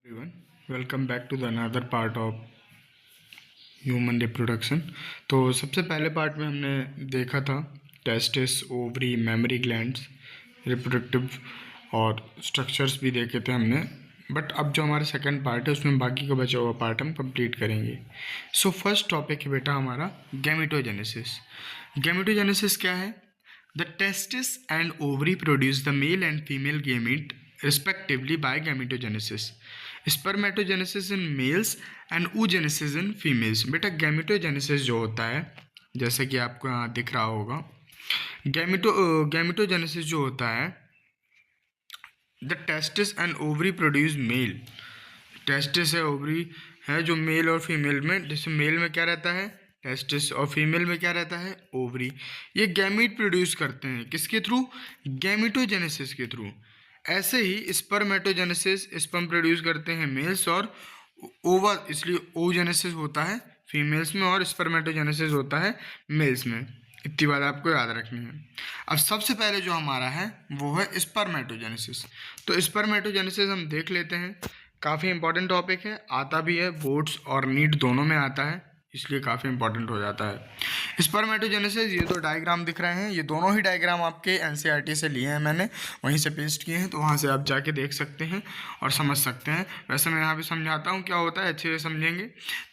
everyone, welcome back to the another part of human reproduction. तो सबसे पहले part में हमने देखा था testis, ovary, mammary glands, reproductive और स्ट्रक्चर्स भी देखे थे हमने। बट अब जो हमारा सेकंड पार्ट है उसमें बाकी का बचा हुआ पार्ट हम कंप्लीट करेंगे। सो फर्स्ट टॉपिक है बेटा हमारा गैमेटोजेनेसिस। गैमेटोजेनेसिस क्या है? The testis and ovary produce the male and female gamete respectively by gametogenesis. Spermatogenesis in males and oogenesis in females. बेटा गैमेटोजेनेसिस जो होता है, जैसे कि आपको यहाँ दिख रहा होगा, गैमेटोजेनेसिस जो होता है, the testis and ovary produce mail. Testis है, ओवरी है, जो मेल और फीमेल में, जैसे मेल में क्या रहता है टेस्टिस और फीमेल में क्या रहता है ओवरी। ये गैमीट प्रोड्यूस करते हैं किसके थ्रू? गैमेटोजेनेसिस के थ्रू। ऐसे ही स्पर्मेटोजेनेसिस, स्पर्म प्रोड्यूस करते हैं मेल्स और ओवा, इसलिए ओजेनेसिस होता है फीमेल्स में और स्पर्मेटोजेनेसिस होता है मेल्स में। इतनी बात आपको याद रखनी है। अब सबसे पहले जो हमारा है वो है स्पर्मेटोजेनेसिस। तो स्पर्मेटोजेनेसिस हम देख लेते हैं, काफ़ी इंपॉर्टेंट टॉपिक है, आता भी है बोर्ड्स और नीट दोनों में आता है, इसलिए काफ़ी इंपॉर्टेंट हो जाता है। स्पर्मेटोजेनेसिस, ये तो डायग्राम दिख रहे हैं, ये दोनों ही डायग्राम आपके एनसीईआरटी से लिए हैं मैंने, वहीं से पेस्ट किए हैं, तो वहाँ से आप जाके देख सकते हैं और समझ सकते हैं। वैसे मैं यहाँ पे समझाता हूँ क्या होता है, अच्छे से समझेंगे।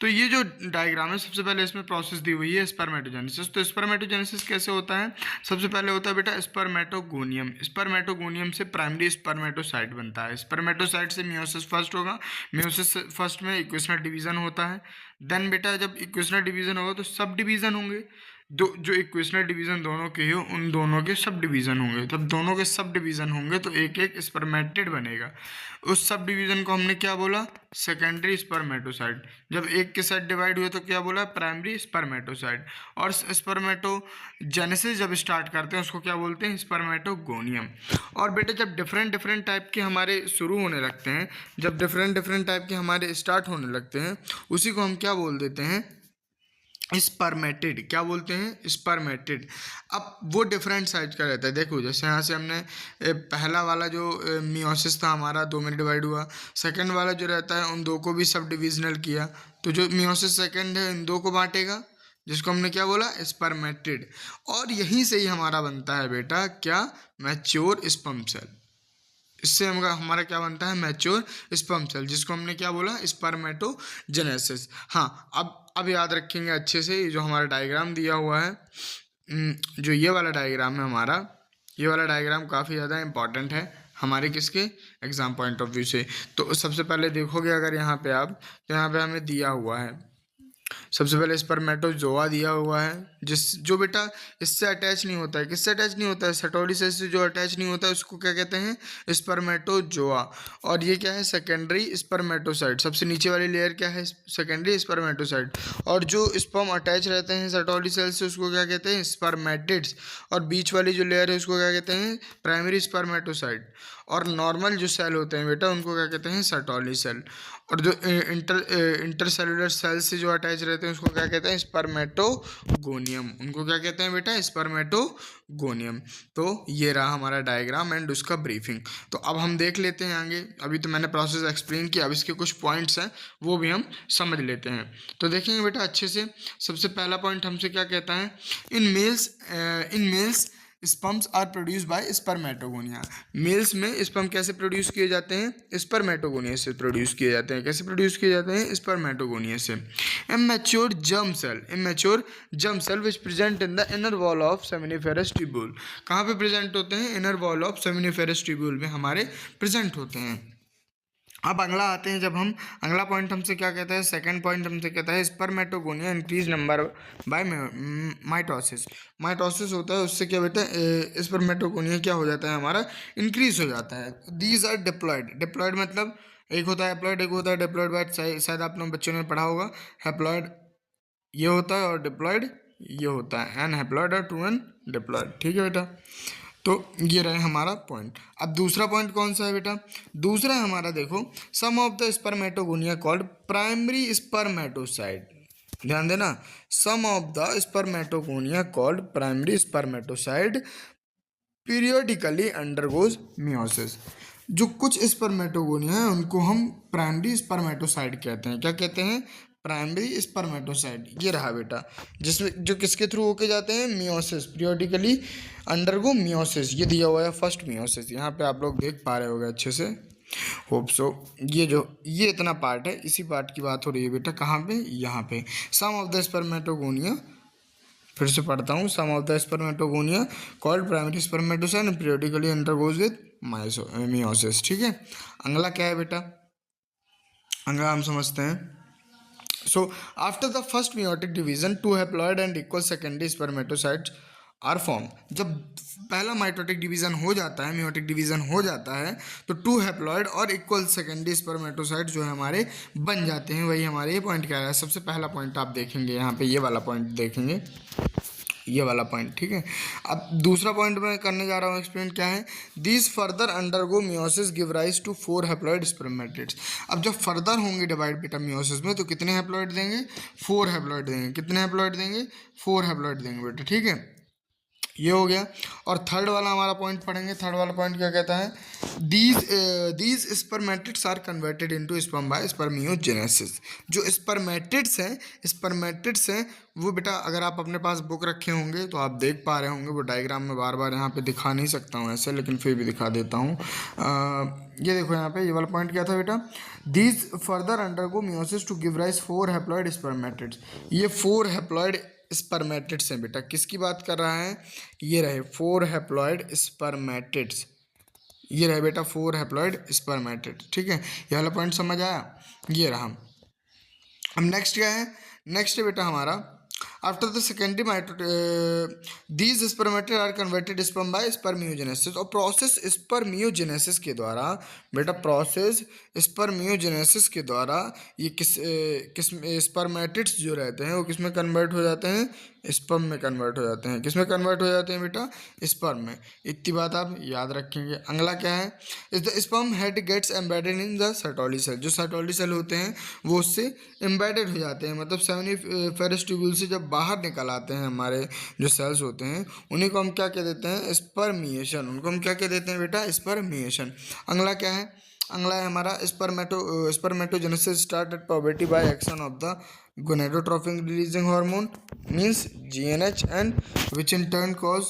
तो ये जो डायग्राम है, सबसे पहले इसमें प्रोसेस दी हुई है स्पर्मेटोजेनेसिस। तो स्पर्मेटोजेनेसिस कैसे होता है? सबसे पहले होता है बेटा स्पर्मेटोगोनियम। स्पर्मेटोगोनियम से प्राइमरी स्पर्मेटोसाइट बनता है। स्पर्मेटोसाइट से मियोसिस फर्स्ट होगा, मियोसिस फर्स्ट में इक्वेशनल डिवीजन होता है। देन बेटा जब इक्वेशनल डिवीजन होगा तो सब डिवीजन होंगे, जो इक्वेशनल डिवीजन दोनों के हो उन दोनों के सब डिवीजन होंगे। तब दोनों के सब डिवीजन होंगे तो एक एक स्पर्मेटिड बनेगा। उस सब डिवीजन को हमने क्या बोला? Secondary spermatocyte. जब एक के साथ डिवाइड हुए तो क्या बोला? Primary spermatocyte. और स्पर्मेटोजेनेसिस जब स्टार्ट करते हैं उसको क्या बोलते हैं? स्पर्मेटोगोनियम। और बेटे जब डिफरेंट डिफरेंट टाइप के हमारे शुरू होने लगते हैं, जब डिफरेंट डिफरेंट टाइप के हमारे स्टार्ट होने लगते हैं, उसी को हम क्या बोल देते हैं? स्पर्मेटिड। क्या बोलते हैं? स्पर्मेटिड। अब वो डिफरेंट साइज का रहता है। देखो जैसे यहाँ से हमने पहला वाला जो मियोसिस था हमारा, दो में डिवाइड हुआ। सेकंड वाला जो रहता है उन दो को भी सब डिविजनल किया, तो जो मियोसिस सेकंड है इन दो को बांटेगा, जिसको हमने क्या बोला? स्पर्मेटिड। और यहीं से ही हमारा बनता है बेटा क्या? Mature sperm cell. इससे हमारा क्या बनता है? मैच्योर स्पर्म सेल, जिसको हमने क्या बोला? स्पर्मेटोजेनेसिस। हाँ, अब याद रखेंगे अच्छे से, जो हमारा डायग्राम दिया हुआ है, जो ये वाला डायग्राम है हमारा, ये वाला डायग्राम काफ़ी ज़्यादा इंपॉर्टेंट है हमारे किसके एग्जाम पॉइंट ऑफ व्यू से। तो सबसे पहले देखोगे अगर यहाँ पे आप, तो यहाँ पे हमें दिया हुआ है सबसे पहले स्पर्मेटोजोआ दिया हुआ है, जो बेटा इससे अटैच नहीं होता है। किससे अटैच नहीं होता है? सेटोडी सेल से जो अटैच नहीं होता है उसको क्या कहते हैं? स्पर्मेटोजोआ। और ये क्या है? Secondary spermatocyte. सबसे नीचे वाली लेयर क्या है? Secondary spermatocyte. और जो स्पर्म अटैच रहते हैं सेटोडी सेल से उसको क्या कहते हैं? स्पर्मेटिड्स। और बीच वाली जो लेयर है उसको क्या कहते हैं? Primary spermatocyte. और नॉर्मल जो सेल होते हैं बेटा उनको क्या कहते हैं? Sertoli cell. और जो इंटरसेलुलर सेल से जो अटैच रहते हैं उसको क्या कहते हैं? स्पर्मेटोगोनियम। उनको क्या कहते हैं बेटा? स्पर्मेटोगोनियम। तो ये रहा हमारा डायग्राम एंड उसका ब्रीफिंग। तो अब हम देख लेते हैं आगे। अभी तो मैंने प्रोसेस एक्सप्लेन किया, अब इसके कुछ पॉइंट्स हैं वो भी हम समझ लेते हैं। तो देखेंगे बेटा अच्छे से। सबसे पहला पॉइंट हमसे क्या कहता है? In males sperms are produce by spermatogonia. Males में स्पर्म कैसे प्रोड्यूस किए जाते हैं? स्पर्मेटोगोनिया से प्रोड्यूस किए जाते हैं। कैसे प्रोड्यूस किए जाते हैं? स्पर्मेटोगोनिया से। Immature germ cell which present in the inner wall of seminiferous tubule. कहाँ पे प्रेजेंट होते हैं? Inner wall of seminiferous tubule में हमारे प्रेजेंट होते हैं। अब अगला आते हैं, जब हम अगला पॉइंट हमसे क्या कहता है? सेकंड पॉइंट हमसे कहता है spermatogonia increase number by mitosis. Mitosis होता है, उससे क्या बेटा स्पर्मेटोगोनिया क्या हो जाता है हमारा? इंक्रीज हो जाता है। These are diploid. डिप्लॉयड मतलब एक होता है हैप्लॉयड, एक होता है डिप्लॉयड बाय। शायद आप लोग बच्चों ने पढ़ा होगा, हैप्लॉयड ये होता है और डिप्लॉयड ये होता है। एन हैप्लॉयड और टू एन डिप्लॉयड। ठीक है बेटा, तो ये रहे हमारा पॉइंट। अब दूसरा पॉइंट कौन सा है बेटा? दूसरा हमारा देखो, some of the spermatogonia called primary spermatocyte. ध्यान देना, some of the spermatogonia called primary spermatocyte periodically undergoes meiosis. जो कुछ स्पर्मेटोगोनिया है उनको हम प्राइमरी स्पर्मेटोसाइट कहते हैं। क्या कहते हैं? Primary spermatocyte. ये रहा बेटा, जिसमें जो किसके थ्रू होके जाते हैं? Meiosis, periodically undergo meiosis. ये दिया हुआ है फर्स्ट मियोसिस, यहाँ पे आप लोग देख पा रहे होगे अच्छे से, होप सो। ये इतना पार्ट है, इसी पार्ट की बात हो रही है बेटा। कहाँ पे? यहाँ पे। सम ऑफ द स्पर्मेटोगोनिया, फिर से पढ़ता हूँ, some of the spermatogonia called primary spermatocyte periodically undergoes with meiosis. ठीक है। अगला क्या है बेटा? अगला हम समझते हैं। So after the first meiotic division, two haploid and equal secondary spermatocytes are formed. जब पहला माइटोटिक डिवीजन हो जाता है, मियोटिक डिवीजन हो जाता है, तो टू हैप्लॉइड और इक्वल सेकेंडरी स्पर्मेटोसाइट जो है हमारे बन जाते हैं। वही हमारे ये पॉइंट क्या है? सबसे पहला पॉइंट आप देखेंगे यहाँ पे, ये वाला पॉइंट देखेंगे, ये वाला पॉइंट। ठीक है। अब दूसरा पॉइंट मैं करने जा रहा हूँ, एक्सप्लेन क्या है। These further undergo meiosis give rise to 4 haploid spermatids. अब जब फर्दर होंगे डिवाइड बेटा मियोसिस में, तो कितने हैप्लॉइड देंगे? 4 हैप्लॉइड देंगे। कितने हैप्लॉइड देंगे? 4 हैप्लॉइड देंगे बेटा। ठीक है, ये हो गया। और थर्ड वाला हमारा पॉइंट पढ़ेंगे। थर्ड वाला पॉइंट क्या कहता है? These spermatids are converted into sperm by spermiogenesis. जो स्पर्मेटिड्स हैं वो बेटा, अगर आप अपने पास बुक रखे होंगे तो आप देख पा रहे होंगे, वो डायग्राम में बार बार यहाँ पे दिखा नहीं सकता हूँ ऐसे, लेकिन फिर भी दिखा देता हूँ। ये देखो यहाँ पे, ये वाला पॉइंट क्या था बेटा? These further undergo meiosis to give rise 4 haploid spermatids. ये 4 हैप्लॉइड स्पर्मेटिड्स हैं बेटा। किसकी बात कर रहा है? ये रहे 4 हैप्लॉइड स्पर्मेटिड्स। ये रहे बेटा 4 हैप्लॉइड स्पर्मेटिड। ठीक है, ये वाला पॉइंट समझ आया? ये रहा। अब नेक्स्ट क्या है? नेक्स्ट है बेटा हमारा, after the secondary these spermatid are converted sperm by spermiogenesis. और प्रोसेस स्पर्मियोजेनेसिस के द्वारा बेटा, प्रोसेस स्पर्मियोजेनेसिस के द्वारा ये किस स्पर्मेटिड्स जो रहते हैं वो किस में कन्वर्ट हो जाते हैं? स्पर्म में कन्वर्ट हो जाते हैं। किस में कन्वर्ट हो जाते हैं बेटा? स्पर्म में। इतनी बात आप याद रखेंगे। अगला क्या है? इस the sperm head gets embedded in the Sertoli cell. जो सर्टोली सेल होते हैं वो उससे एम्बेडेड हो जाते हैं, मतलब सेमिनिफेरस ट्यूब्यूल से जब बाहर निकल आते हैं हमारे जो सेल्स होते हैं, उन्हीं को हम क्या कह देते हैं? स्पर्मिएशन। उनको हम क्या कह देते हैं बेटा? स्पर्मिएशन। अगला क्या है? अगला है हमारा spermatogenesis start at puberty by action of the gonadotropin releasing hormone means GnH, and which in turn cause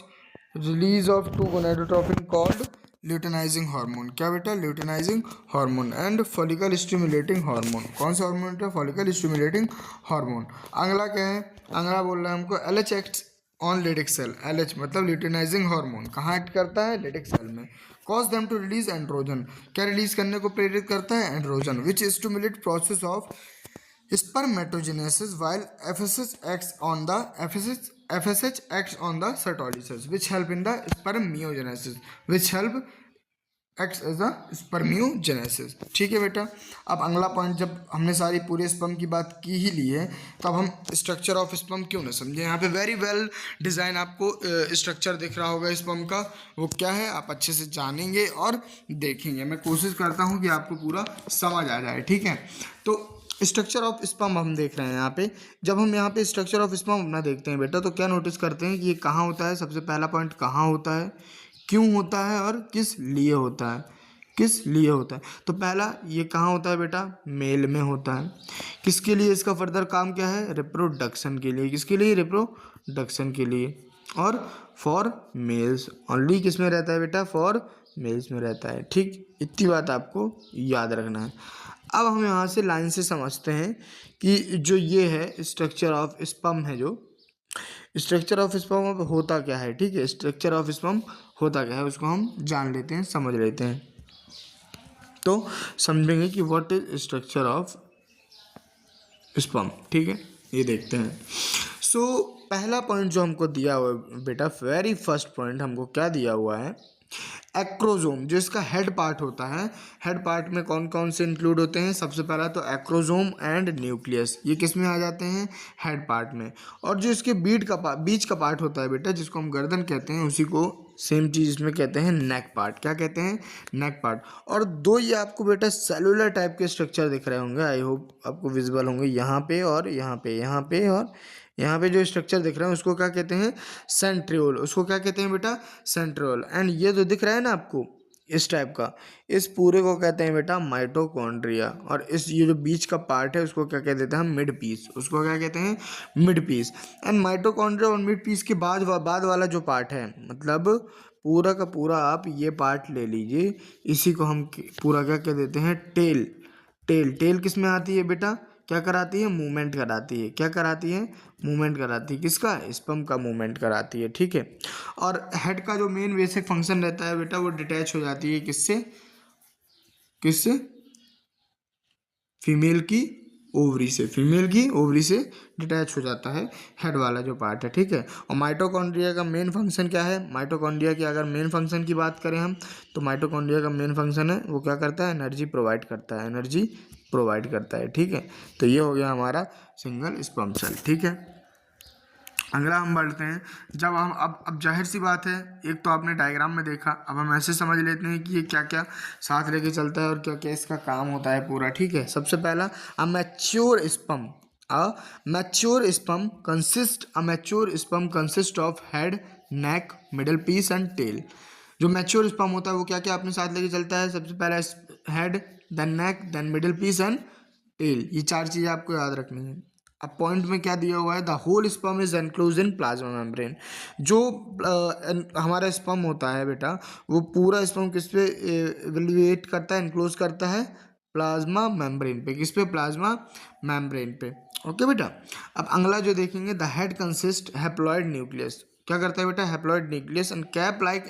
release of 2 gonadotropin called luteinizing hormone. क्या बेटा? Luteinizing hormone and follicle stimulating hormone. कौन सा हार्मोन बेटा? Follicle stimulating hormone. अगला क्या है? अगला बोल रहा है हमको LH acts on Leydig cell. LH मतलब ल्यूटेनाइजिंग हार्मोन कहाँ एक्ट करता है? लेडिक सेल में। Cause them to release androgen. क्या रिलीज करने को प्रेरित करता है? Androgen, which stimulate process of spermatogenesis while FSH acts on the cytolysis which help in the spermiogenesis acts as a spermiogenesis। ठीक है बेटा। अब अगला पॉइंट, जब हमने सारी पूरे स्पर्म की बात की ही ली है, तो अब हम स्ट्रक्चर ऑफ स्पर्म क्यों ना समझे। यहाँ पे वेरी वेल डिज़ाइन आपको स्ट्रक्चर दिख रहा होगा स्पर्म का, वो क्या है आप अच्छे से जानेंगे और देखेंगे। मैं कोशिश करता हूँ कि आपको पूरा समझ आ जाए। ठीक है, तो स्ट्रक्चर ऑफ स्पर्म हम देख रहे हैं यहाँ पे। जब हम यहाँ पे स्ट्रक्चर ऑफ स्पर्म अपना देखते हैं बेटा, तो क्या नोटिस करते हैं कि ये कहाँ होता है? सबसे पहला पॉइंट, कहाँ होता है, क्यों होता है और किस लिए होता है? किस लिए होता है? तो पहला, ये कहाँ होता है बेटा? मेल में होता है। किसके लिए इसका फर्दर काम क्या है? रिप्रोडक्शन के लिए। किसके लिए? रिप्रोडक्शन के लिए। और फॉर मेल्स ओनली। किस में रहता है बेटा? फॉर मेल्स में रहता है। ठीक, इतनी बात आपको याद रखना है। अब हम यहाँ से लाइन से समझते हैं कि जो ये है स्ट्रक्चर ऑफ स्पर्म है, जो स्ट्रक्चर ऑफ स्पर्म अब होता क्या है। ठीक है, स्ट्रक्चर ऑफ स्पर्म होता क्या है उसको हम जान लेते हैं, समझ लेते हैं, तो समझेंगे कि what is structure of sperm. ठीक है, ये देखते हैं। सो पहला पॉइंट जो हमको दिया हुआ है बेटा, वेरी फर्स्ट पॉइंट हमको क्या दिया हुआ है? एक्रोजोम, जो इसका हेड पार्ट होता है। हेड पार्ट में कौन कौन से इंक्लूड होते हैं? सबसे पहला तो एक्रोजोम एंड न्यूक्लियस, ये किस में आ जाते हैं? हेड पार्ट में। और जो इसके बीच का पार्ट होता है बेटा, जिसको हम गर्दन कहते हैं, उसी को सेम चीज़ इसमें कहते हैं नेक पार्ट। क्या कहते हैं? नेक पार्ट। और दो ये आपको बेटा सेलुलर टाइप के स्ट्रक्चर दिख रहे होंगे, आई होप आपको विजिबल होंगे, यहाँ पे और यहाँ पे, यहाँ पे और यहाँ पे जो स्ट्रक्चर दिख रहे हैं उसको क्या कहते हैं? सेंट्रियोल। उसको क्या कहते हैं बेटा? सेंट्रियोल। एंड ये जो दिख रहा है ना आपको, इस टाइप का, इस पूरे को कहते हैं बेटा माइटोकॉन्ड्रिया। और इस ये जो बीच का पार्ट है उसको क्या कह देते हैं हम, मिड पीस, उसको क्या कहते हैं, मिड पीस। एंड माइटोकॉन्ड्रिया और मिड पीस के बाद वाला जो पार्ट है, मतलब पूरा का पूरा आप ये पार्ट ले लीजिए, इसी को हम पूरा क्या कह देते हैं, टेल। टेल किस में आती है बेटा, क्या कराती है, मूवमेंट कराती है, क्या कराती है, मूवमेंट कराती है, किसका, स्पर्म का मूवमेंट कराती है, ठीक है। और हेड का जो मेन बेसिक फंक्शन रहता है बेटा, वो डिटैच हो जाती है किससे, किससे, फीमेल की ओवरी से, फीमेल की ओवरी से डिटैच हो जाता है हेड वाला जो पार्ट है, ठीक है। और माइटोकॉन्ड्रिया का मेन फंक्शन क्या है, माइटोकॉन्ड्रिया की अगर मेन फंक्शन की बात करें हम, तो माइटोकॉन्ड्रिया का मेन फंक्शन है वो क्या करता है, एनर्जी प्रोवाइड करता है, एनर्जी प्रोवाइड करता है, ठीक है। तो ये हो गया हमारा सिंगल स्पर्म सेल, ठीक है। अगला हम बढ़ते हैं, जब हम अब जाहिर सी बात है, एक तो आपने डायग्राम में देखा, अब हम ऐसे समझ लेते हैं कि ये क्या क्या साथ लेके चलता है और क्या क्या इसका काम होता है पूरा, ठीक है। सबसे पहला, a mature sperm, mature sperm consist of head, neck, middle piece and tail. जो मैच्योर स्पर्म होता है वो क्या क्या अपने साथ लेके चलता है, सबसे पहला head, then neck, then middle piece and tail, ये चार चीज़ें आपको याद रखनी है। अब पॉइंट में क्या दिया हुआ है, the whole sperm is enclose in plasma membrane. जो हमारा स्पर्म होता है बेटा, वो पूरा स्पर्म किस पे एवेल्युएट करता है, एनक्लोज करता है, प्लाज्मा मेम्ब्रेन पे, किस पे, प्लाज्मा मेम्ब्रेन पे, ओके बेटा। अब अगला जो देखेंगे, the head consist haploid nucleus, क्या करता है बेटा, haploid nucleus and cap like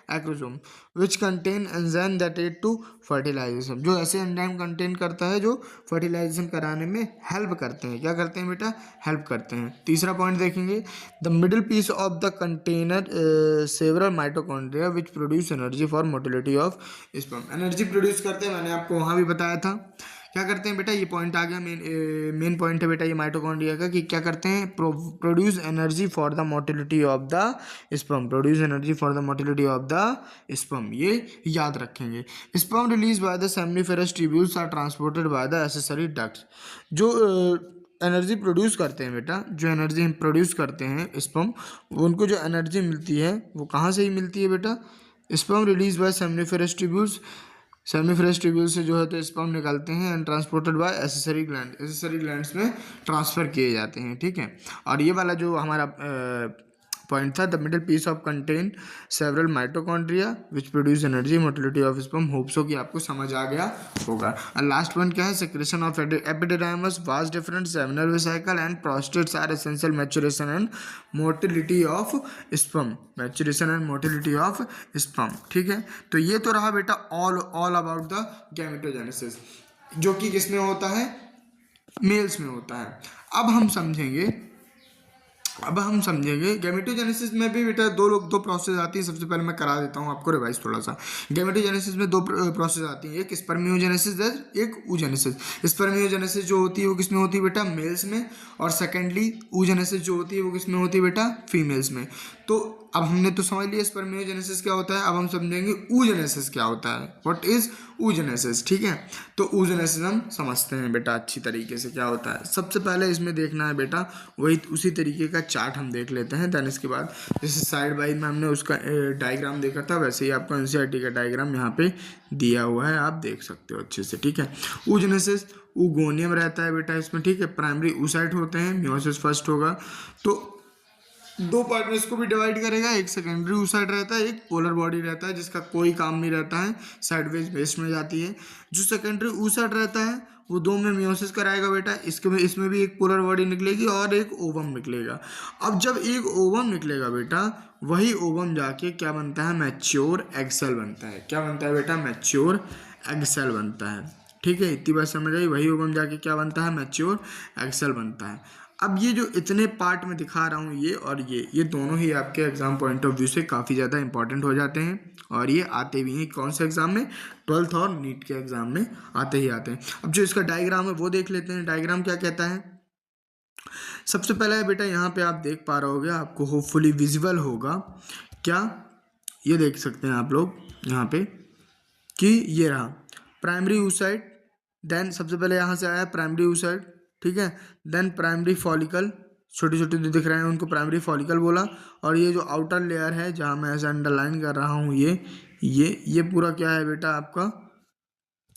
acrosome which contain enzyme that aid to fertilization, जो ऐसे एंजाइम कंटेन करता है जो फर्टिलाइजेशन कराने में हेल्प करते हैं, क्या करते हैं बेटा, हेल्प करते हैं। तीसरा पॉइंट देखेंगे, the middle piece of the container several mitochondria which produce energy for motility of sperm, energy produce करते हैं, मैंने आपको वहाँ भी बताया था। क्या करते हैं बेटा, ये पॉइंट आ गया, मेन पॉइंट है बेटा ये माइटोकॉन्ड्रिया का, कि क्या करते हैं, produce energy for the motility of the sperm, produce energy for the motility of the sperm, ये याद रखेंगे। Sperm release by the seminiferous tubules are transported by the accessory ducts. जो एनर्जी प्रोड्यूस करते हैं बेटा, जो एनर्जी हम produce करते हैं स्पर्म, उनको जो एनर्जी मिलती है वो कहाँ से ही मिलती है बेटा, sperm release by seminiferous tubules, seminiferous tubule से जो है तो स्पर्म निकलते हैं and transported by accessory glands में ट्रांसफ़र किए जाते हैं, ठीक है। और ये वाला जो हमारा पॉइंट था, the middle piece of contain several mitochondria which produce energy motility of sperm, hope so कि आपको समझ आ गया होगा। और लास्ट पॉइंट क्या है, secretion of epididymis, vas deferens seminal vesicle and prostates are essential maturation and motility of sperm, maturation and motility of sperm, ठीक है। तो ये तो रहा बेटा ऑल अबाउट द गैमेटोजेनेसिस, जो कि किसमें होता है, मेल्स में होता है। अब हम समझेंगे गैमेटोजेनेसिस में भी बेटा दो प्रोसेस आती है। सबसे पहले मैं करा देता हूँ आपको रिवाइज थोड़ा सा। गैमेटोजेनेसिस में दो प्रोसेस आती हैं, एक स्पर्मियोजेनेसिस एक oogenesis। स्पर्मियोजेनेसिस जो होती है वो किसमें होती है बेटा, मेल्स में, और सेकेंडली oogenesis जो होती है वो किसमें होती है बेटा, फीमेल्स में। तो अब हमने तो समझ लिया स्पर्मियोजेनेसिस क्या होता है, अब हम समझेंगे oogenesis क्या होता है, व्हाट इज oogenesis, ठीक है। तो oogenesis हम समझते हैं बेटा अच्छी तरीके से क्या होता है। सबसे पहले इसमें देखना है बेटा, वही उसी तरीके का चार्ट हम देख लेते हैं, देन इसके बाद जैसे साइड बाई में हमने उसका डायग्राम देखा था, वैसे ही आपको एनसीईआरटी का डायग्राम यहाँ पे दिया हुआ है, आप देख सकते हो अच्छे से, ठीक है। oogenesis oogoनियम रहता है बेटा इसमें, ठीक है। प्राइमरी oocyte होते हैं, मियोसिस फर्स्ट होगा, तो दो पार्ट में इसको भी डिवाइड करेगा, एक सेकेंडरी oocyte रहता है, एक पोलर बॉडी रहता है जिसका कोई काम नहीं रहता है, साइडवेज बेस में जाती है। जो सेकेंडरी oocyte रहता है वो दो में मियोसिस कराएगा बेटा, इसमें भी एक पोलर बॉडी निकलेगी और एक ओवम निकलेगा। अब जब एक ओवम निकलेगा बेटा, वही ओवम जाके क्या बनता है, मैच्योर एग सेल बनता है। क्या बनता है बेटा, मैच्योर एग सेल बनता है, ठीक है। इतनी बात समझ आई, वही ओवम जाके क्या बनता है, मैच्योर एग सेल बनता है। अब ये जो इतने पार्ट में दिखा रहा हूँ, ये और ये दोनों ही आपके एग्जाम पॉइंट ऑफ व्यू से काफ़ी ज़्यादा इंपॉर्टेंट हो जाते हैं, और ये आते भी हैं कौन से एग्जाम में, 12th और नीट के एग्जाम में आते हैं। अब जो इसका डायग्राम है वो देख लेते हैं, डायग्राम क्या कहता है। सबसे पहला है बेटा, यहाँ पे आप देख पा रहे होगे, आपको होपफुली विजिबल होगा, क्या ये देख सकते हैं आप लोग यहाँ पे कि ये रहा प्राइमरी oocyte, देन सबसे पहले यहाँ से आया प्राइमरी oocyte, ठीक है। देन प्राइमरी फॉलिकल, छोटे छोटे जो दिख रहे हैं उनको प्राइमरी फॉलिकल बोला। और ये जो आउटर लेयर है जहाँ मैं ऐसे अंडरलाइन कर रहा हूँ, ये पूरा क्या है बेटा आपका,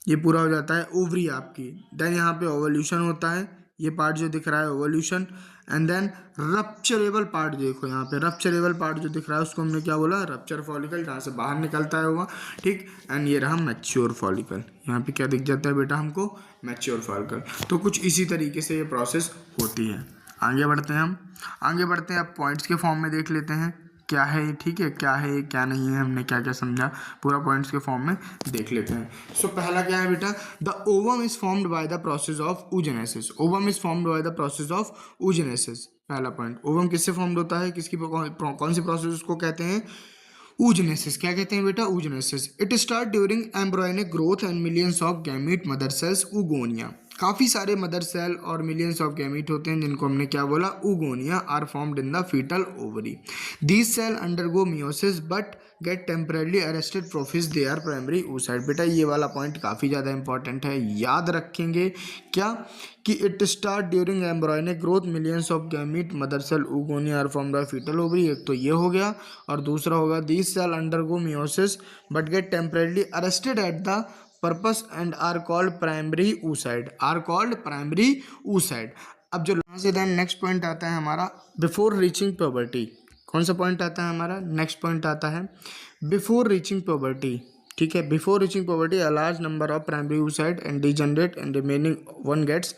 ये पूरा हो जाता है ओवरी आपकी। देन यहाँ पे ओवल्यूशन होता है, ये पार्ट जो दिख रहा है ओवल्यूशन। एंड देन रप्चरेबल पार्ट, देखो यहाँ पे रप्चरेबल पार्ट जो दिख रहा है उसको हमने क्या बोला, रप्चर फॉलिकल, जहाँ से बाहर निकलता है हुआ, ठीक। एंड ये रहा मैच्योर फॉलिकल, यहाँ पे क्या दिख जाता है बेटा हमको, मैच्योर फॉलिकल। तो कुछ इसी तरीके से ये प्रोसेस होती है। आगे बढ़ते हैं हम, आगे बढ़ते हैं, अब पॉइंट्स के फॉर्म में देख लेते हैं क्या है, ठीक है, क्या है क्या नहीं है, हमने क्या क्या समझा, पूरा पॉइंट्स के फॉर्म में देख लेते हैं। सो पहला क्या है बेटा, the ovum is formed by the process of oogenesis। Ovum is formed by the process of oogenesis। पहला पॉइंट, ओवम किससे फॉर्म्ड होता है, किसकी कौन सी प्रोसेस उसको कहते हैं, oogenesis। क्या कहते हैं बेटा, oogenesis। It start during embryonic growth and millions of gamete mother cells, oogonia। काफ़ी सारे मदर सेल और मिलियंस ऑफ गैमीट होते हैं जिनको हमने क्या बोला, oogonia are formed in the foetal ovary. These cell undergo meiosis but get temporarily arrested prophase they are primary oocyte। बेटा ये वाला पॉइंट काफ़ी ज़्यादा इंपॉर्टेंट है, याद रखेंगे क्या, कि it start during embryonic growth millions of gamete mother cell oogonia are formed by fetal ovary. एक तो ये हो गया, और दूसरा होगा these cell undergo meiosis but get temporarily arrested at the purpose and are called primary oocyte, are called primary oocyte। अब जो यहाँ से देन नेक्स्ट पॉइंट आता है हमारा, बिफोर रीचिंग प्यूबर्टी। कौन सा पॉइंट आता है हमारा, नेक्स्ट पॉइंट आता है बिफोर रीचिंग प्यूबर्टी, ठीक है। Before reaching puberty a large number of primary oocyte and degenerate and remaining one gets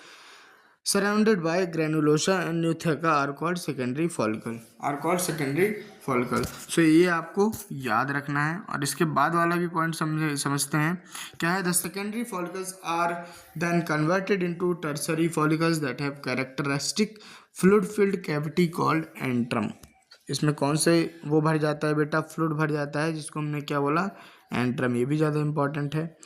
surrounded by granulosa and nutheca are called secondary follicle, are called secondary follicle। सो ये आपको याद रखना है। और इसके बाद वाला भी पॉइंट समझते हैं क्या है, the secondary follicles are then converted into tertiary follicles that have characteristic fluid filled cavity called antrum। इसमें कौन से वो भर जाता है बेटा, फ्लूइड भर जाता है, जिसको हमने क्या बोला, एंट्रम। ये भी ज़्यादा इंपॉर्टेंट है।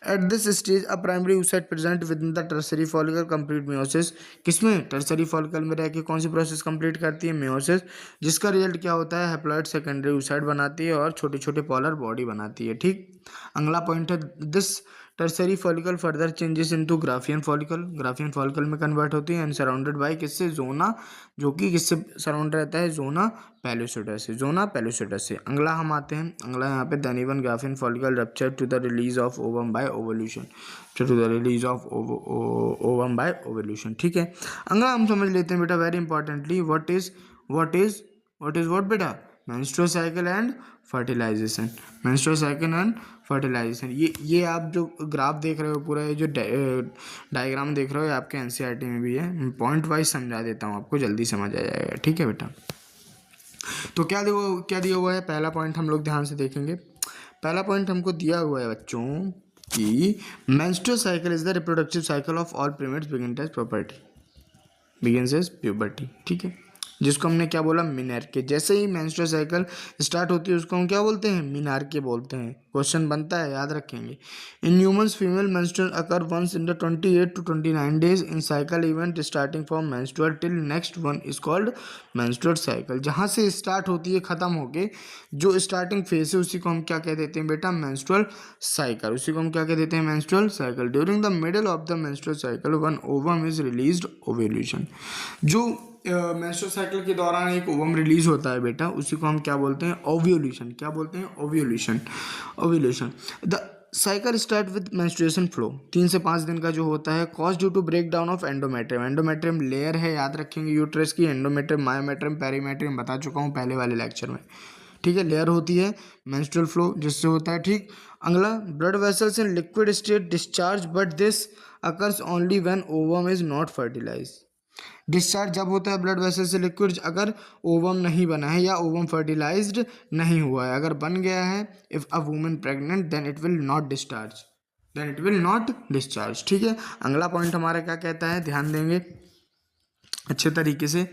At this stage a primary oocyte present with in the tertiary follicle complete meiosis. किसमें, टर्सरी फॉलिकल में रह के कौन सी प्रोसेस कंप्लीट करती है, मियोसिस, जिसका रिजल्ट क्या होता है, हैप्लॉइड सेकेंडरी oocyte बनाती है और छोटे छोटे पॉलर बॉडी बनाती है, ठीक। अगला पॉइंट है, this tertiary follicle further changes into Graafian follicle, Graafian follicle में कन्वर्ट होती है एंड सराउंडेड बाय किससे, जोना, जो कि किससे सराउंड रहता है, जोना पेलोसिडस से, जोना पेलोसिडस से। अगला हम आते हैं, अगला यहाँ पे then even Graafian follicle rupture to the release of ovum by ovulation, to the release of ovum by ovulation, ठीक है। अगला हम समझ लेते हैं बेटा वेरी इंपॉर्टेंटली, व्हाट बेटा, menstrual cycle and fertilization, menstrual cycle and fertilization. ये आप जो ग्राफ देख रहे हो पूरा, ये जो डायग्राम देख रहे हो, ये आपके एनसीईआरटी में भी है। मैं पॉइंट वाइज समझा देता हूँ, आपको जल्दी समझ आ जाएगा, ठीक है बेटा। तो क्या दिया हुआ है, पहला पॉइंट हम लोग ध्यान से देखेंगे। पहला पॉइंट हमको दिया हुआ है बच्चों कि menstrual cycle is the reproductive cycle of all primates begins as puberty, ठीक है, जिसको हमने क्या बोला, मिनार्के। जैसे ही मेंस्ट्रुअल साइकिल स्टार्ट होती है उसको हम क्या बोलते हैं, मिनार्के बोलते हैं। क्वेश्चन बनता है, याद रखेंगे। In humans female menstrual occur once in the 28 to 29 days in cycle event starting from menstrual till next one is called menstrual cycle. जहाँ से स्टार्ट होती है खत्म होके जो स्टार्टिंग फेज है उसी को हम क्या कह देते हैं बेटा, मेंस्ट्रुअल साइकिल। उसी को हम क्या कह देते हैं, menstrual cycle. During the middle of the menstrual cycle one ovum is released ovulation. जो मेंस्ट्रुअल साइकिल के दौरान एक ओवम रिलीज होता है बेटा, उसी को हम क्या बोलते हैं, ओव्यूलेशन। क्या बोलते हैं, ovulation, ovulation. The cycle start with menstruation flow, 3 से 5 दिन का जो होता है, cause due to break down of endometrium. Endometrium layer है, याद रखेंगे, यूट्रस की। एंडोमेट्रियम, मायोमेट्रियम, पेरीमेट्रियम बता चुका हूँ पहले वाले लेक्चर में, ठीक है। लेयर होती है मेंस्ट्रुअल फ्लो जिससे होता है, ठीक। अगला, blood vessels in liquid state discharge but this occurs only when ovum is not fertilized. Discharge जब होता है ब्लड वेसल से लिक्विड, अगर ओवम नहीं बना है या ओवम फर्टिलाइज्ड नहीं हुआ है। अगर बन गया है, if a woman pregnant then it will not discharge, then it will not discharge, ठीक है। अगला पॉइंट हमारा क्या कहता है, ध्यान देंगे अच्छे तरीके से,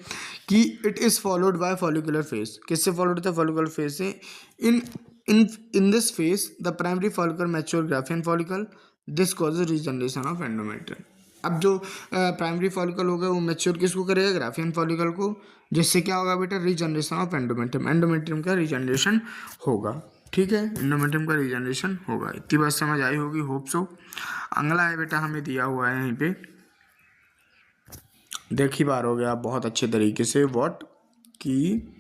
कि it is followed by follicular phase. किससे फॉलोड होता है, फॉलिकुलर फेज से। In in in this phase the primary follicle mature Graafian follicle, this causes regeneration of endometrium. अब जो प्राइमरी फॉलिकल होगा वो मैच्योर किसको करेगा, ग्राफियन फॉलिकल को, जिससे क्या होगा बेटा, रीजनरेशन ऑफ एंडोमेट्रियम, एंडोमेट्रियम का रीजनरेशन होगा, ठीक है, एंडोमेट्रियम का रीजनरेशन होगा। इतनी बात समझ आई होगी, होप सो। अगला है बेटा, हमें दिया हुआ है यहीं पे, देख ही बार हो गया आप बहुत अच्छे तरीके से, व्हाट, की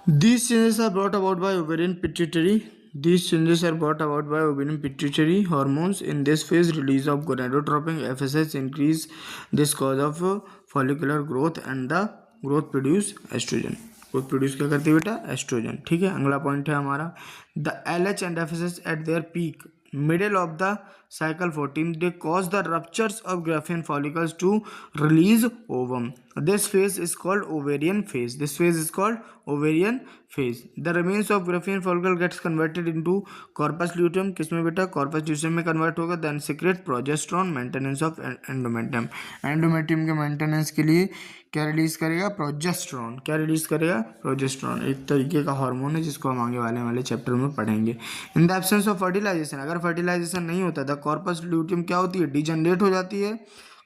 These changes are brought about by ovarian pituitary. These changes are brought about by ovarian pituitary hormones. In this phase, release of gonadotropin FSH increase this cause of follicular growth and the growth produce estrogen. Growth produce क्या करती है बेटा? Oestrogen. ठीक है. अगला point है हमारा the LH and FSH eight there peak middle of the cycle 14 they cause the ruptures of Graafian follicles to release ovum. This phase is called ovarian phase. This phase is called ovarian phase. The remains of Graafian follicle gets converted into corpus luteum. किसमें बेटा? corpus luteum में convert होगा. Then secrete progesterone, maintenance of endometrium. endometrium के maintenance के लिए क्या release करेगा? Progesterone. क्या रिलीज करेगा? प्रोजेस्टेरॉन. एक तरीके का हार्मोन है जिसको हम आगे वाले चैप्टर में पढ़ेंगे. In the absence of fertilization, अगर फर्टिलाइजेशन नहीं होता था कॉर्पस ल्यूटियम क्या होती है? डिजनरेट हो जाती है.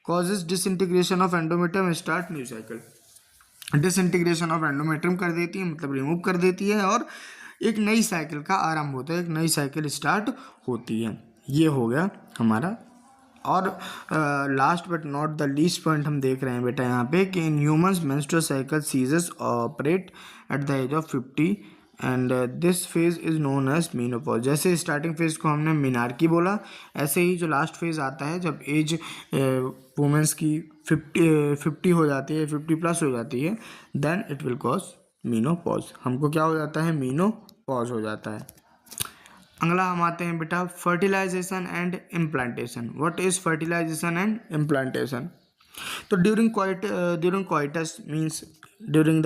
Causes disintegration of endometrium, start new cycle. Disintegration of endometrium कर देती है, मतलब रिमूव कर देती है, और एक नई साइकिल का आरंभ होता है, एक नई साइकिल स्टार्ट होती है. ये हो गया हमारा. और last but not the least point हम देख रहे हैं बेटा यहाँ पे कि in humans menstrual cycle ceases operate at the age of 50 and this phase is known as menopause. जैसे स्टार्टिंग फेज को हमने मीनार्की बोला, ऐसे ही जो लास्ट फेज आता है जब एज वुमेंस की 50 हो जाती है, 50 प्लस हो जाती है, then it will cause menopause. हमको क्या हो जाता है? मीनोपॉज हो जाता है. अगला हम आते हैं बेटा fertilisation and implantation. What is fertilisation and implantation? तो during coitus means during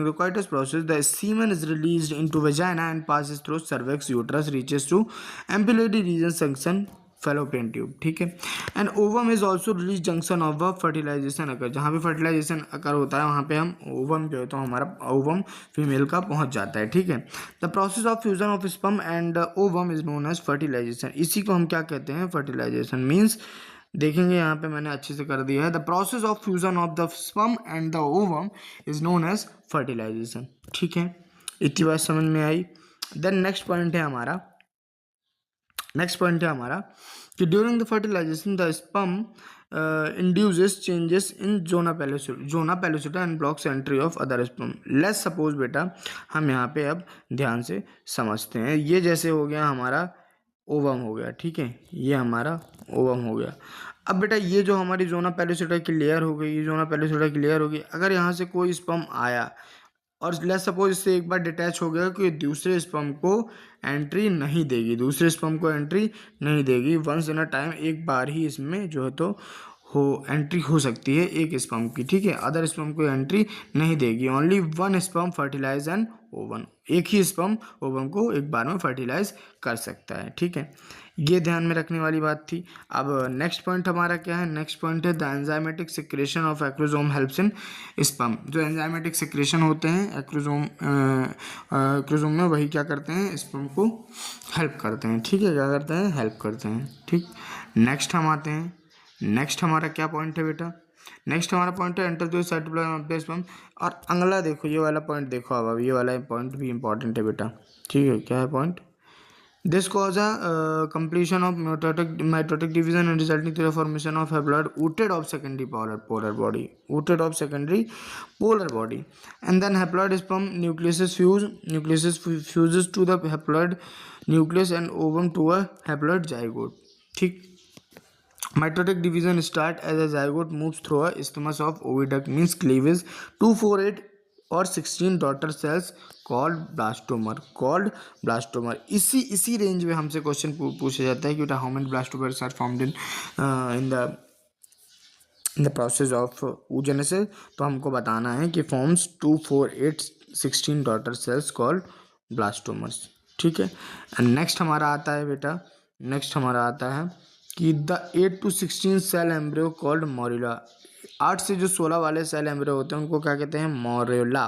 the coitus process the semen is released into vagina and passes through cervix, uterus, reaches to ampullary region, junction fallopian tube. ठीक है. And ovum is also release junction of the fertilisation occur. जहाँ भी fertilisation अकर होता है वहाँ पे हम ovum जो है तो हमारा ओवम फीमेल का पहुँच जाता है. ठीक है. The process of fusion of sperm and ovum is known as fertilization. इसी को हम क्या कहते हैं? फर्टिलाइजेशन. मीन्स देखेंगे यहाँ पे मैंने अच्छे से कर दिया है. The process of fusion of the sperm and the ovum is known as fertilization. ठीक है. इतनी बात समझ में आई. देन नेक्स्ट पॉइंट है हमारा कि during the fertilisation the sperm induces changes in zona pellucida and blocks entry of other sperm. Let's suppose बेटा हम यहाँ पे अब ध्यान से समझते हैं. ये जैसे हो गया हमारा ओवम हो गया. ठीक है. ये हमारा ओवम हो गया. अब बेटा ये जो हमारी जोना पेलोसिटा की लेयर हो गई, अगर यहाँ से कोई स्पर्म आया और लेट्स सपोज इससे एक बार डिटैच हो गया कि दूसरे स्पर्म को एंट्री नहीं देगी. वंस इन अ टाइम एक बार ही इसमें जो है तो एंट्री हो सकती है एक स्पर्म की. ठीक है. अदर स्पर्म को एंट्री नहीं देगी. Only one sperm fertilize an ovum. एक ही स्पर्म ओवम को एक बार में फर्टिलाइज कर सकता है. ठीक है. ये ध्यान में रखने वाली बात थी. अब नेक्स्ट पॉइंट हमारा क्या है? नेक्स्ट पॉइंट है the enzymatic secretion of acrosome helps in sperm. जो एंजाइमेटिक सिक्रेशन होते हैं एक्रोसोम में, वही क्या करते हैं? स्पर्म को हेल्प करते हैं. ठीक है. क्या करते हैं? हेल्प करते हैं. ठीक. नेक्स्ट हम आते हैं. नेक्स्ट हमारा क्या पॉइंट है बेटा? नेक्स्ट हमारा पॉइंट है enter the cytoplasm of the sperm. और अगला देखो, ये वाला पॉइंट देखो. अब ये वाला पॉइंट भी इंपॉर्टेंट है बेटा. ठीक है. क्या है point? This cause a completion of mitotic division and resulting to the formation of haploid ooted of secondary polar body. And then haploid sperm nucleus fuses to the haploid nucleus and ovum to a haploid zygote. ठीक. Mitotic division start as a zygote moves through a isthmus of oviduct means cleavage 248 और 16 daughter cells called blastomere. इसी range में हमसे question पूछा जाता है कि बेटा how many blastomeres are formed in the process of oogenesis. तो हमको बताना है कि forms 248 16 daughter cells called blastomeres. ठीक है. एंड नेक्स्ट हमारा आता है कि the 8 to 16 cell embryo called morula. 8 से जो 16 वाले सेल एम्ब्रियो होते हैं उनको क्या कहते हैं? Morula.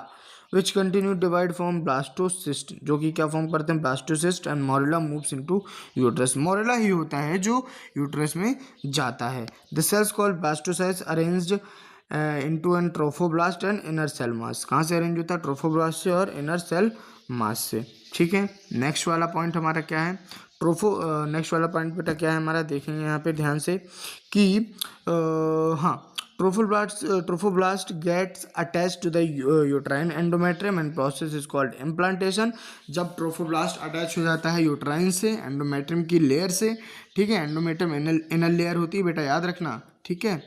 Which continue divide from blastocyst, जो कि क्या फॉर्म करते हैं? Blastocyst. And morula moves into uterus. Morula ही होता है जो यूट्रस में जाता है. The cells called blastocytes arranged into an trophoblast and inner cell mass. कहाँ से अरेंज होता है? ट्रोफोब्लास्ट से और इनर सेल मास से. ठीक है. नेक्स्ट वाला पॉइंट हमारा क्या है? नेक्स्ट वाला पॉइंट बेटा क्या है हमारा? देखेंगे यहाँ पे ध्यान से कि हाँ Trophoblast gets attached to the uterine endometrium and process is called implantation. जब ट्रोफोब्लास्ट अटैच हो जाता है यूट्राइन से, एंडोमेट्रियम की लेयर से, ठीक है, एंडोमेट्रियम इनर लेयर होती है बेटा, याद रखना, ठीक है।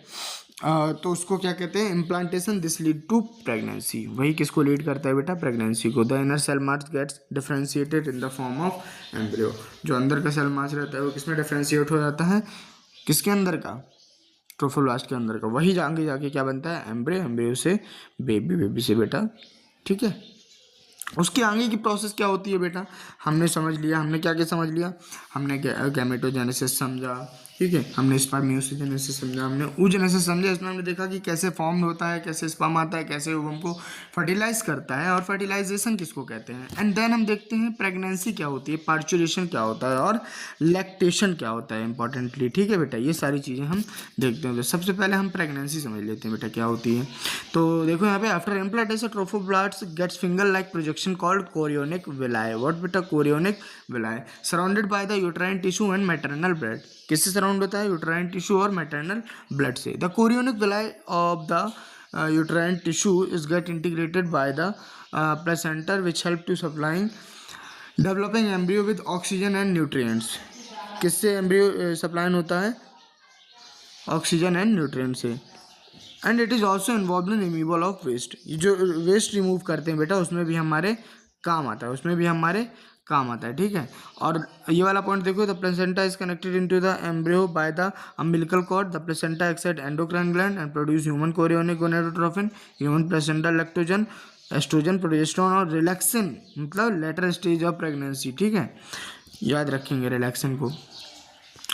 तो उसको क्या कहते हैं, implantation. This lead to pregnancy. वही किसको लीड करता है बेटा, प्रेगनेंसी को। The inner cell mass gets differentiated in the form of embryo. जो अंदर का सेल मास रहता है वो किसमें डिफ्रेंशिएट हो जाता है, किसके अंदर का, ट्रोफोब्लास्ट के अंदर का। वही आगे जाके क्या बनता है, एम्ब्रियो, एम्ब्रियो से बेबी, बेबी से बेटा, ठीक है। उसके आगे की प्रोसेस क्या होती है बेटा, हमने समझ लिया। हमने क्या क्या समझ लिया, हमने गैमेटोजेनेसिस समझा, ठीक है, हमने स्पर्मियोजेनेसिस समझा, हमने oogenesis समझा। इसमें हमने देखा कि कैसे फॉर्म होता है, कैसे स्पर्म आता है, कैसे ओवम को फर्टिलाइज करता है और फर्टिलाइजेशन किसको कहते हैं। एंड देन हम देखते हैं प्रेगनेंसी क्या होती है, पार्चुरेशन क्या होता है और लैक्टेशन क्या होता है इंपॉर्टेंटली, ठीक है बेटा। ये सारी चीज़ें हम देखते हैं। तो सबसे पहले हम प्रेगनेंसी समझ लेते हैं बेटा क्या होती है। तो देखो यहाँ पे, after implantation trophoblast gets finger like projection called chorionic villi. What बेटा, chorionic villi, surrounded by the uterine tissue and maternal blood. किससे सराउंड होता है, यूट्राइन टिश्यू और मैटरनल ब्लड से। The chorionic villi of the uterine tissue is get integrated by the placenta which help to supplying developing embryo with oxygen and nutrients। किससे embryo supply होता है, oxygen and nutrient से। And it is also involve in removal of waste. ये जो waste remove करते हैं बेटा उसमें भी हमारे काम आता है, उसमें भी हमारे काम आता है, ठीक है। और ये वाला पॉइंट देखो, the placenta is connected into the embryo by the umbilical cord. The placenta excite endocrine gland and produce human chorionic gonadotrophin, human placenta lactogen, estrogen, progesterone और रिलैक्सिन, मतलब लेटर स्टेज ऑफ प्रेगनेंसी, ठीक है, याद रखेंगे relaxin को।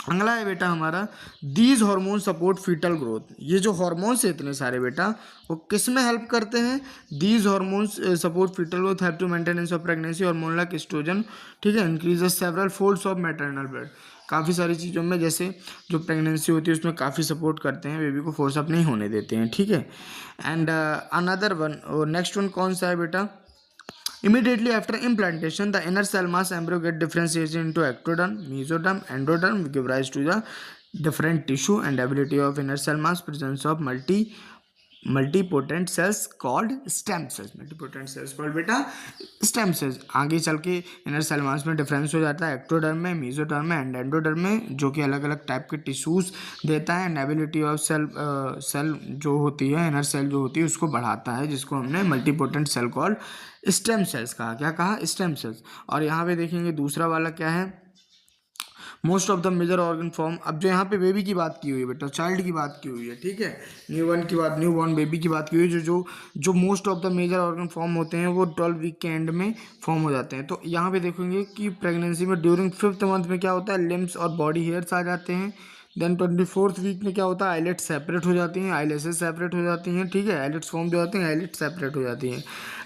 अगला है बेटा हमारा, these hormone support fetal growth. ये जो हार्मोन्स है इतने सारे बेटा, वो किस में हेल्प करते हैं, these hormones support fetal growth, help to maintenance of pregnancy, hormone like estrogen, ठीक है, increases several folds of maternal blood. काफ़ी सारी चीज़ों में, जैसे जो प्रेगनेंसी होती है उसमें काफ़ी सपोर्ट करते हैं, बेबी को फोर्स अप नहीं होने देते हैं, ठीक है। And another one, next one कौन सा है बेटा, immediately after implantation the inner cell mass embryo get differentiated into ectoderm, mesoderm, endoderm, give rise to the different tissue and ability of inner cell mass, presence of multipotent cells called stem cells। multipotent cells called बेटा stem cells। आगे चल के inner cell मास में difference हो जाता है ectoderm में, mesoderm में एंड एंडोडर्म में, जो कि अलग अलग टाइप के टिश्यूज देता है। एंड एबिलिटी ऑफ सेल जो होती है, इनर सेल जो होती है उसको बढ़ाता है, जिसको हमने multipotent cell called stem cells कहा। क्या कहा, स्टेम सेल्स। और यहाँ पे देखेंगे दूसरा वाला क्या है, most of the major organ form. अब जो यहाँ पे बेबी की बात की हुई है बेटा, चाइल्ड की बात की हुई है, ठीक है, न्यू बॉर्न बेबी की बात की हुई है, जो most of the major organ form होते हैं वो 12 वीक के एंड में फॉर्म हो जाते हैं। तो यहाँ पे देखेंगे कि प्रेगनेंसी में ड्यूरिंग 5th मंथ में क्या होता है, लिम्स और बॉडी हेयर्स आ जाते हैं। देन 24th वीक में क्या होता है, आईलेट्स सेपरेट हो जाती हैं, आईलेसेस सेपरेट हो जाती हैं, ठीक है, आईलेट्स फॉर्म हो जाते हैं, आईलेट्स सेपरेट हो जाती हैं।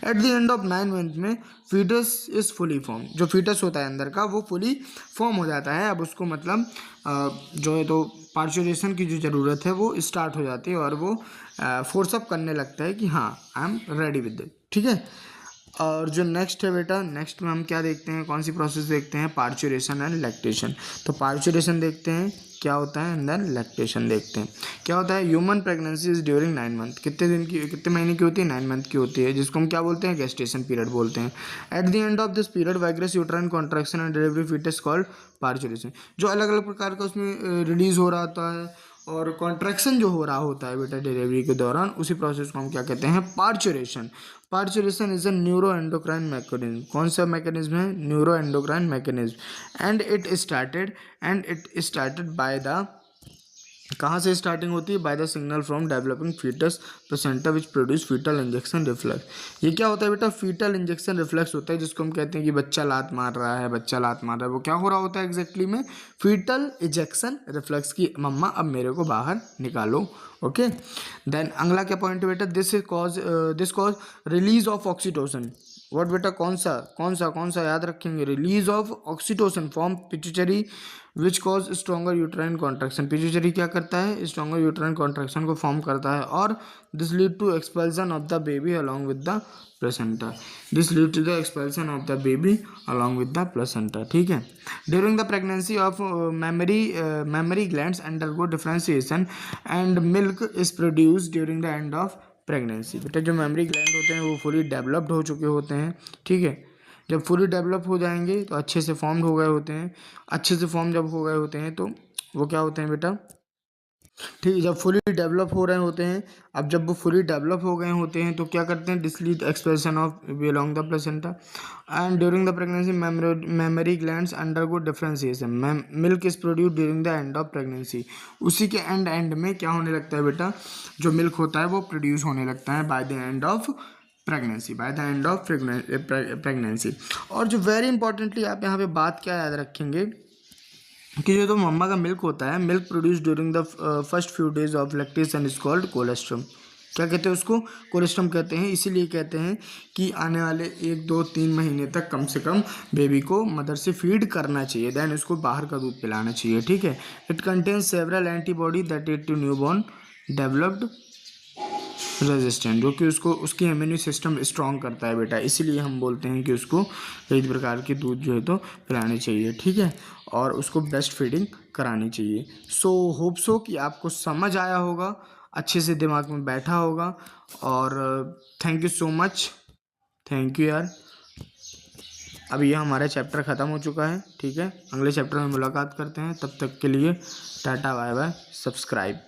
At the end of 9 month में फीटस इज फुली फॉर्म। जो फीटस होता है अंदर का वो फुली फॉर्म हो जाता है। अब उसको मतलब जो है तो पार्चुरेशन की जो ज़रूरत है वो स्टार्ट हो जाती है और वो फोर्सअप करने लगता है कि हाँ I am ready with it, ठीक है। और जो नेक्स्ट है बेटा, नेक्स्ट में हम क्या देखते हैं, कौन सी प्रोसेस देखते हैं, पार्चुरेशन एंड लैक्टेशन। तो पार्चुरेशन देखते हैं क्या होता है एंड देन लैक्टेशन देखते हैं क्या होता है। Human pregnancy is during 9 month. कितने दिन की, कितने महीने की होती है, 9 मंथ की होती है, जिसको हम क्या बोलते हैं, गेस्टेशन पीरियड बोलते हैं। At the end of this period vigorous uterine contraction and delivery foetus called parturition. जो अलग अलग प्रकार का उसमें रिलीज हो रहा होता है और कॉन्ट्रैक्शन जो हो रहा होता है बेटा डिलीवरी के दौरान, उसी प्रोसेस को हम क्या कहते हैं, parturition. Parturition is a neuro endocrine mechanism. कौन सा मैकेनिज्म है, neuro endocrine mechanism. And it started by the, कहाँ से स्टार्टिंग होती है, by the signal from developing fetus placenta which produce fetal injection reflex. ये क्या होता है बेटा, फीटल इंजेक्शन रिफ्लेक्स होता है, जिसको हम कहते हैं कि बच्चा लात मार रहा है, बच्चा लात मार रहा है। वो क्या हो रहा होता है एग्जैक्टली में, फीटल इंजेक्शन रिफ्लेक्स की मम्मा अब मेरे को बाहर निकालो, ओके। देन अगला क्या पॉइंट है बेटा, this cause release of oxytocin. What बेटा, कौन सा याद रखेंगे, release of oxytocin from pituitary which cause stronger uterine contraction. Pituitary क्या करता है, स्ट्रॉन्गर यूट्राइन कॉन्ट्रैक्शन को फॉर्म करता है, और this lead to expulsion of the baby along with the placenta. This lead to the expulsion of the baby along with the placenta. ठीक है। During the pregnancy of mammary glands undergo differentiation and milk is produce during the end of pregnancy. बेटा जो mammary gland होते हैं वो fully developed हो चुके होते हैं। ठीक है। जब फुली डेवलप हो जाएंगे तो अच्छे से फॉर्म्ड हो गए होते हैं। अच्छे से फॉर्म जब हो गए होते हैं तो वो क्या होते हैं बेटा, ठीक है, जब फुली डेवलप हो रहे होते हैं। अब जब वो फुली डेवलप हो गए होते हैं तो क्या करते हैं, डिस्लीट expression of belong the placenta and during the pregnancy mammary glands undergo differentiation, milk is produce during the end of pregnancy. उसी के एंड में क्या होने लगता है बेटा, जो मिल्क होता है वो प्रोड्यूस होने लगता है by the end of pregnancy, by the end of pregnancy. और जो वेरी इंपॉर्टेंटली आप यहाँ पे बात क्या याद रखेंगे कि जो तो मम्मा का मिल्क होता है, milk produce during the first few days of lactation is called colostrum. क्या कहते हैं उसको, कोलेस्ट्रम कहते हैं। इसीलिए कहते हैं कि आने वाले 1 2 3 महीने तक कम से कम बेबी को मदर से फीड करना चाहिए, देन उसको बाहर का दूध पिलाना चाहिए। ठीक है। It contains several antibody that it to newborn developed resistant, जो कि उसको उसकी इम्यून सिस्टम स्ट्रॉन्ग करता है बेटा। इसीलिए हम बोलते हैं कि उसको कई प्रकार के दूध जो है तो पिलाने चाहिए। ठीक है। और उसको बेस्ट फीडिंग करानी चाहिए। सो होप सो कि आपको समझ आया होगा, अच्छे से दिमाग में बैठा होगा। और thank you so much, thank you यार। अब ये हमारा चैप्टर ख़त्म हो चुका है। ठीक है। अगले चैप्टर में मुलाकात करते हैं, तब तक के लिए टाटा बाय बाय, सब्सक्राइब।